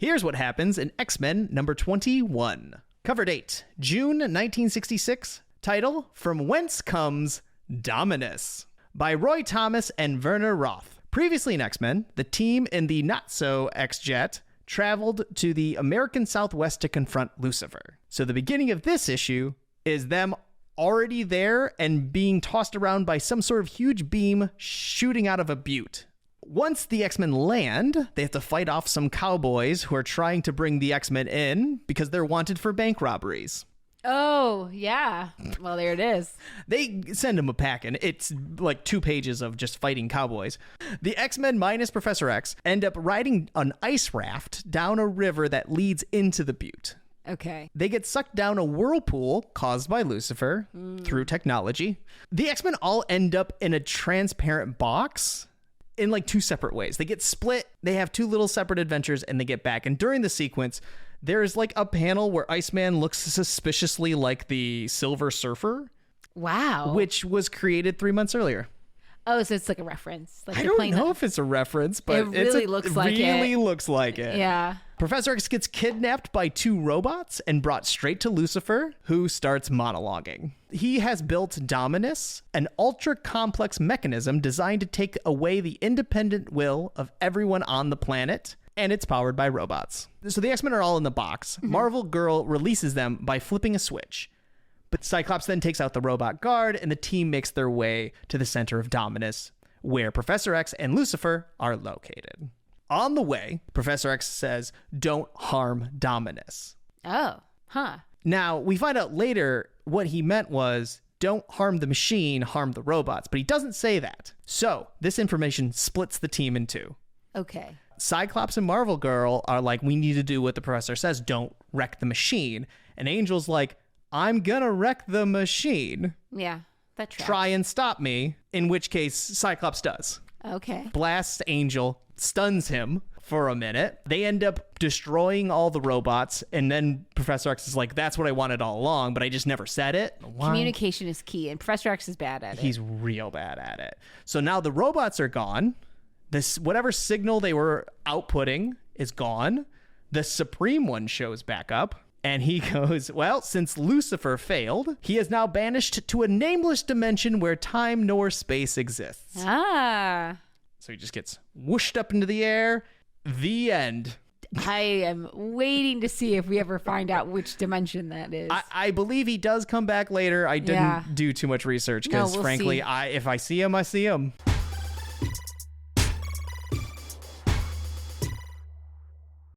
Here's what happens in X-Men number 21. Cover date, June 1966. Title, From Whence Comes Dominus, by Roy Thomas and Werner Roth. Previously in X-Men, the team in the not-so-X-Jet traveled to the American Southwest to confront Lucifer. So the beginning of this issue is them already there and being tossed around by some sort of huge beam shooting out of a butte. Once the X-Men land, they have to fight off some cowboys who are trying to bring the X-Men in because they're wanted for bank robberies. Oh, yeah. Well, there it is. They send him a packing. It's like 2 pages of just fighting cowboys. The X-Men minus Professor X end up riding an ice raft down a river that leads into the butte. Okay. They get sucked down a whirlpool caused by Lucifer through technology. The X-Men all end up in a transparent box in like 2 separate ways. They get split, they have 2 little separate adventures, and they get back. And during the sequence, there's like a panel where Iceman looks suspiciously like the Silver Surfer. Wow. Which was created 3 months earlier. Oh, so it's like a reference. Like I don't know if it's a reference, but it really looks like it. Really looks like it. Yeah. Professor X gets kidnapped by 2 robots and brought straight to Lucifer, who starts monologuing. He has built Dominus, an ultra-complex mechanism designed to take away the independent will of everyone on the planet, and it's powered by robots. So the X-Men are all in the box. Marvel Girl releases them by flipping a switch. But Cyclops then takes out the robot guard, and the team makes their way to the center of Dominus, where Professor X and Lucifer are located. On the way, Professor X says, "Don't harm Dominus." Oh, huh. Now, we find out later what he meant was, don't harm the machine, harm the robots. But he doesn't say that. So, this information splits the team in 2. Okay. Cyclops and Marvel Girl are like, we need to do what the professor says, don't wreck the machine. And Angel's like, I'm gonna wreck the machine. Yeah, that tracks. Try and stop me, in which case Cyclops does. Okay. Blasts Angel, stuns him for a minute. They end up destroying all the robots, and then Professor X is like, that's what I wanted all along, but I just never said it. Why? Communication is key, and Professor X is bad at it. He's real bad at it. So now the robots are gone. This whatever signal they were outputting is gone. The Supreme One shows back up. And he goes, well, since Lucifer failed, he is now banished to a nameless dimension where time nor space exists. Ah. So he just gets whooshed up into the air. The end. I am waiting to see if we ever find out which dimension that is. I believe he does come back later. I didn't do too much research because, we'll frankly, see. if I see him, I see him.